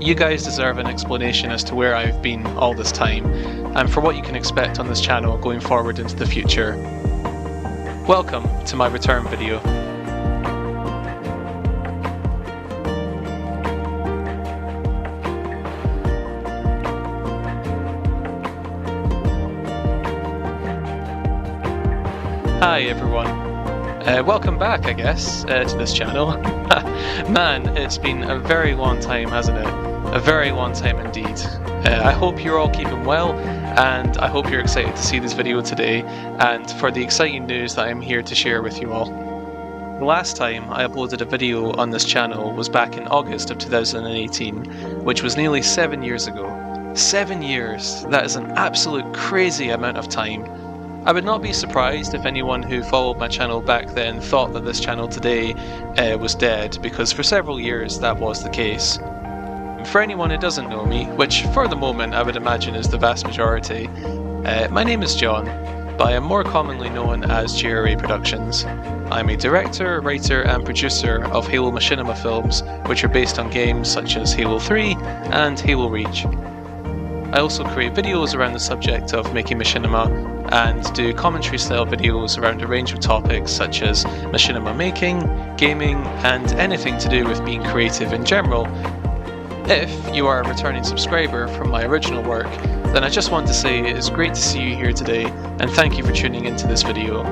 you guys deserve an explanation as to where I've been all this time, and for what you can expect on this channel going forward into the future. Welcome to my return video. Hi everyone, welcome back I guess to this channel. Man, it's been a very long time, hasn't it? A very long time indeed. I hope you're all keeping well, and I hope you're excited to see this video today and for the exciting news that I'm here to share with you all. The last time I uploaded a video on this channel was back in August of 2018, which was nearly 7 years ago. 7 years! That is an absolute crazy amount of time. I would not be surprised if anyone who followed my channel back then thought that this channel today was dead, because for several years that was the case. For anyone who doesn't know me, which for the moment I would imagine is the vast majority, my name is John, but I am more commonly known as JRA Productions. I'm a director, writer and producer of Halo Machinima films, which are based on games such as Halo 3 and Halo Reach. I also create videos around the subject of making machinima and do commentary style videos around a range of topics such as machinima making, gaming and anything to do with being creative in general. If you are a returning subscriber from my original work, then I just want to say it is great to see you here today and thank you for tuning into this video.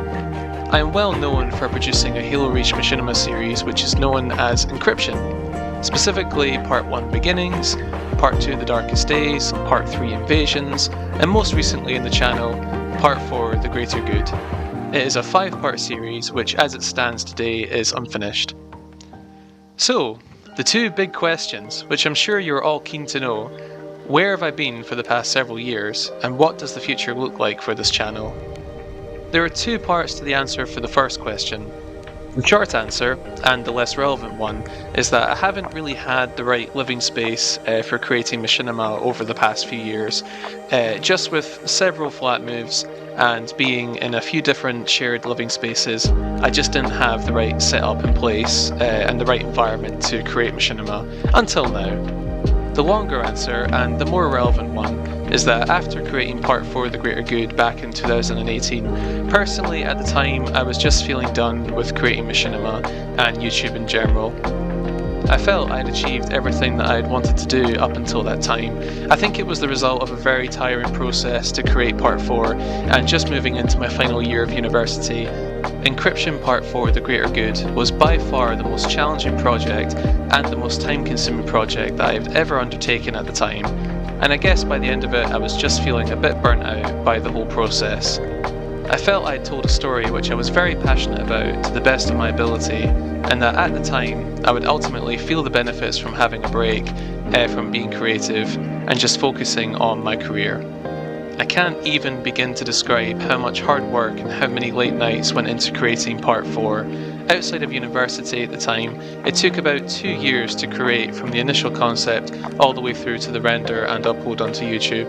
I am well known for producing a Halo Reach Machinima series which is known as Encryption. Specifically Part 1 Beginnings, Part 2 The Darkest Days, Part 3 Invasions, and most recently in the channel, Part 4 The Greater Good. It is a 5-part series which as it stands today is unfinished. So, the two big questions, which I'm sure you're all keen to know: where have I been for the past several years, and what does the future look like for this channel? There are two parts to the answer for the first question. The short answer, and the less relevant one, is that I haven't really had the right living space for creating machinima over the past few years. Just with several flat moves and being in a few different shared living spaces, I just didn't have the right setup in place and the right environment to create machinima until now. The longer answer, and the more relevant one, is that after creating Part 4 The Greater Good back in 2018, personally at the time I was just feeling done with creating machinima and YouTube in general. I felt I had achieved everything that I had wanted to do up until that time. I think it was the result of a very tiring process to create Part 4 and just moving into my final year of university. Encryption Part 4 The Greater Good was by far the most challenging project and the most time-consuming project that I had ever undertaken at the time, and I guess by the end of it I was just feeling a bit burnt out by the whole process. I felt I had told a story which I was very passionate about to the best of my ability, and that at the time I would ultimately feel the benefits from having a break from being creative and just focusing on my career. I can't even begin to describe how much hard work and how many late nights went into creating Part 4. Outside of university at the time, it took about 2 years to create from the initial concept all the way through to the render and upload onto YouTube.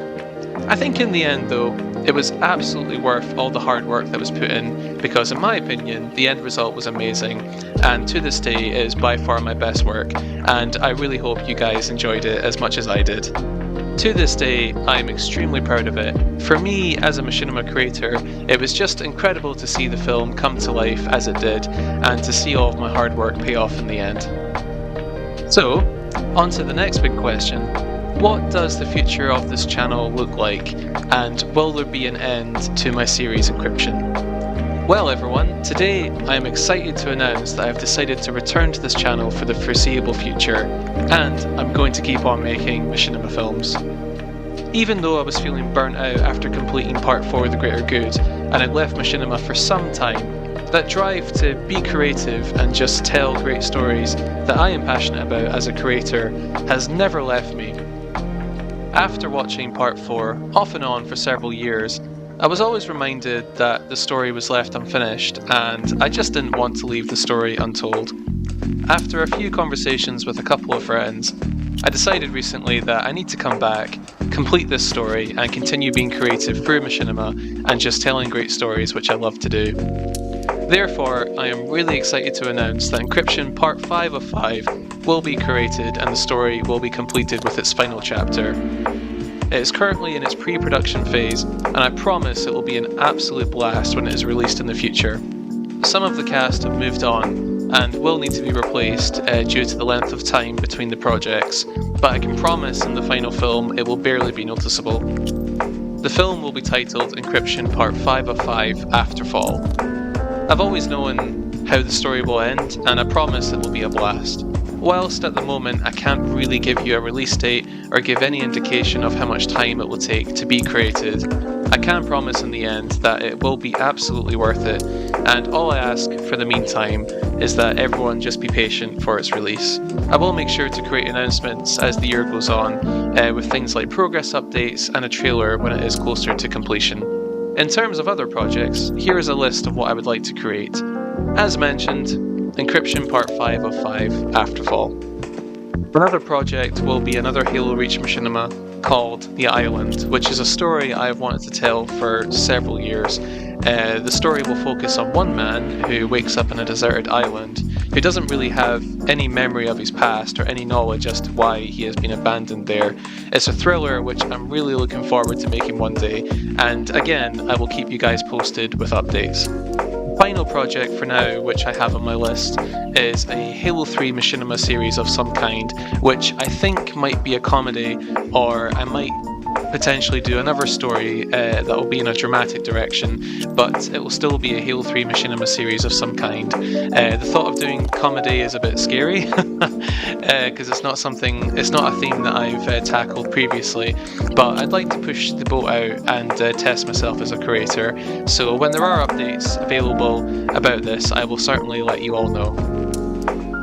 I think in the end though, it was absolutely worth all the hard work that was put in, because in my opinion, the end result was amazing, and to this day it is by far my best work, and I really hope you guys enjoyed it as much as I did. To this day, I am extremely proud of it. For me, as a machinima creator, it was just incredible to see the film come to life as it did, and to see all of my hard work pay off in the end. So, on to the next big question. What does the future of this channel look like, and will there be an end to my series Encryption? Well everyone, today I am excited to announce that I have decided to return to this channel for the foreseeable future, and I'm going to keep on making machinima films. Even though I was feeling burnt out after completing Part 4 The Greater Good, and I'd left machinima for some time, that drive to be creative and just tell great stories that I am passionate about as a creator has never left me. After watching Part 4, off and on for several years, I was always reminded that the story was left unfinished, and I just didn't want to leave the story untold. After a few conversations with a couple of friends, I decided recently that I need to come back, complete this story, and continue being creative through machinima and just telling great stories, which I love to do. Therefore, I am really excited to announce that Encryption Part 5 of 5 will be created and the story will be completed with its final chapter. It is currently in its pre-production phase, and I promise it will be an absolute blast when it is released in the future. Some of the cast have moved on and will need to be replaced due to the length of time between the projects, but I can promise in the final film it will barely be noticeable. The film will be titled Encryption Part 5 of 5 Afterfall. I've always known how the story will end, and I promise it will be a blast. Whilst at the moment I can't really give you a release date or give any indication of how much time it will take to be created, I can promise in the end that it will be absolutely worth it, and all I ask for the meantime is that everyone just be patient for its release. I will make sure to create announcements as the year goes on, with things like progress updates and a trailer when it is closer to completion. In terms of other projects, here is a list of what I would like to create. As mentioned, Encryption Part 5 of 5 Afterfall. Another project will be another Halo Reach Machinima called The Island, which is a story I have wanted to tell for several years. The story will focus on one man who wakes up on a deserted island, who doesn't really have any memory of his past or any knowledge as to why he has been abandoned there. It's a thriller which I'm really looking forward to making one day, and again, I will keep you guys posted with updates. The final project for now, which I have on my list, is a Halo 3 Machinima series of some kind, which I think might be a comedy, or I might potentially do another story that will be in a dramatic direction, but it will still be a Halo 3 Machinima series of some kind. The thought of doing comedy is a bit scary, because it's not a theme that I've tackled previously, but I'd like to push the boat out and test myself as a creator, so when there are updates available about this, I will certainly let you all know.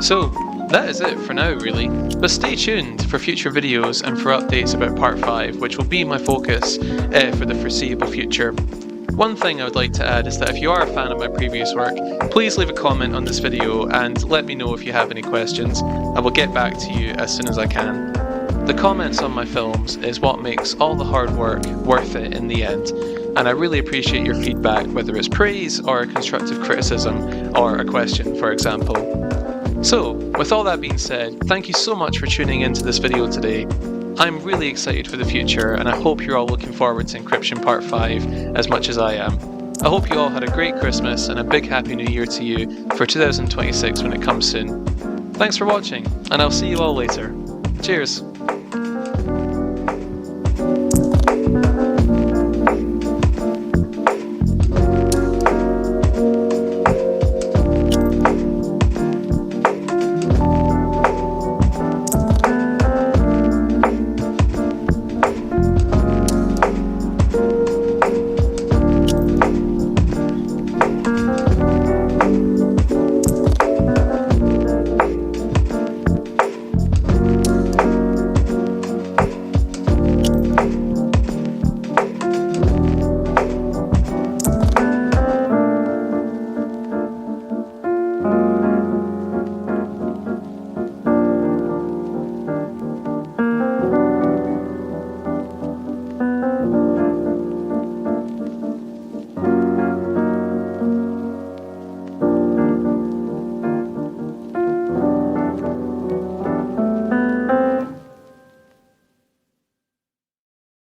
So, that is it for now really, but stay tuned for future videos and for updates about Part 5, which will be my focus for the foreseeable future. One thing I would like to add is that if you are a fan of my previous work, please leave a comment on this video and let me know if you have any questions. I will get back to you as soon as I can. The comments on my films is what makes all the hard work worth it in the end, and I really appreciate your feedback, whether it's praise or constructive criticism or a question, for example. So, with all that being said, thank you so much for tuning into this video today. I'm really excited for the future, and I hope you're all looking forward to Encryption Part 5 as much as I am. I hope you all had a great Christmas and a big Happy New Year to you for 2026 when it comes soon. Thanks for watching, and I'll see you all later. Cheers!